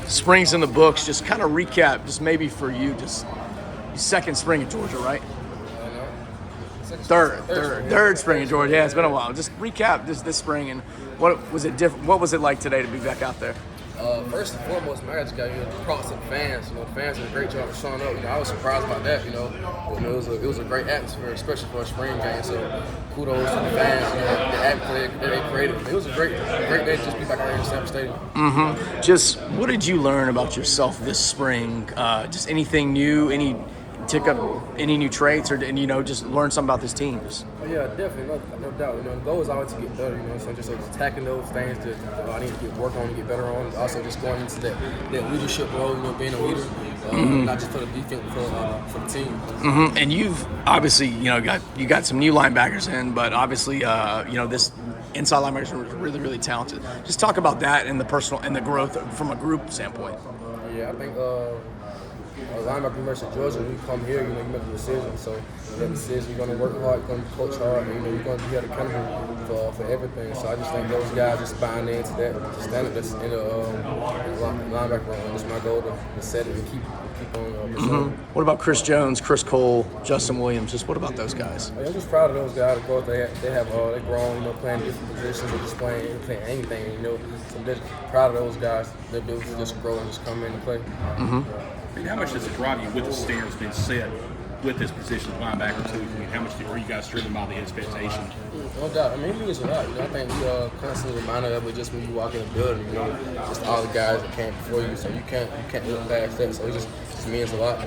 Spring's in the books. Just kind of recap, just maybe for you, just your second spring in Georgia, right? Third spring in Georgia. Yeah, it's been a while. Just recap this spring and what was it different? What was it like today to be back out there? First and foremost, man, I just got to give props to the fans. The fans did a great job of showing up. I was surprised about that. It was a great atmosphere, especially for a spring game. So kudos to the fans. The atmosphere they created. It was a great day to just be back out here in Sanford Stadium. Mm-hmm. Just what did you learn about yourself this spring? Just anything new? Pick up any new traits, or just learn something about this team? Yeah, definitely, no doubt. The goal is always to get better. So just attacking those things that I need to work on and get better on. Also, just going into that leadership role. Being a leader, not just for the defense, but for the team. Mm-hmm. And you've obviously got some new linebackers in, but obviously this inside linebackers are really, really talented. Just talk about that and the personal and the growth from a group standpoint. Yeah, I think. Linebacker University of Georgia, when you come here, you make a decision. So you make a decision, you're going to work hard, you're going to coach hard, and you're going to be accountable for everything. So I just think those guys just buying into that standard that's in the linebacker room. It's my goal to set it and keep on pursuing. What about Chris Jones, Chris Cole, Justin Williams? Just what about those guys? I'm just proud of those guys. Of course, they're grown, playing different positions, or just playing anything. So I'm just proud of those guys. They're able to just grow and just come in and play. And how much does it drive you with the standards being set with this position of linebacker too? How much are you guys driven by the expectation? No doubt. It means a lot. I think we constantly reminded of it just when you walk in the building. Just all the guys that came before you, so you can't look past that. So it just means a lot.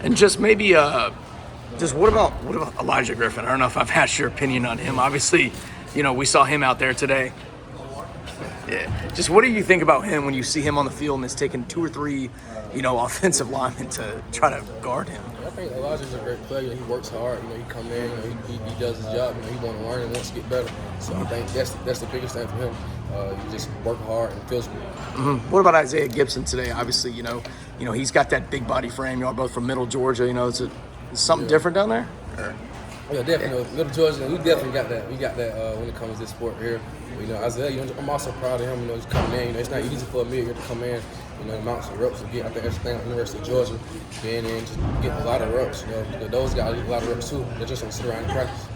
And just maybe, just what about Elijah Griffin? I don't know if I've asked your opinion on him. Obviously, we saw him out there today. Yeah. Just what do you think about him when you see him on the field and it's taken 2 or 3, offensive linemen to try to guard him? I think Elijah's a great player. He works hard. He come in. He does his job. He want to learn and wants to get better. So I think that's the biggest thing for him. He just work hard and feels good. What about Isaiah Gibson today? Obviously, he's got that big body frame. Y'all both from Middle Georgia. It's something different down there. Yeah, definitely. Middle Georgia, we definitely got that. We got that when it comes to this sport here. Isaiah, I'm also proud of him. He's coming in. It's not easy for a mid to come in. The amounts of reps to get. I think that's the thing at the University of Georgia. Being in, just get a lot of reps. Those guys get a lot of reps too. They just don't sit around and practice.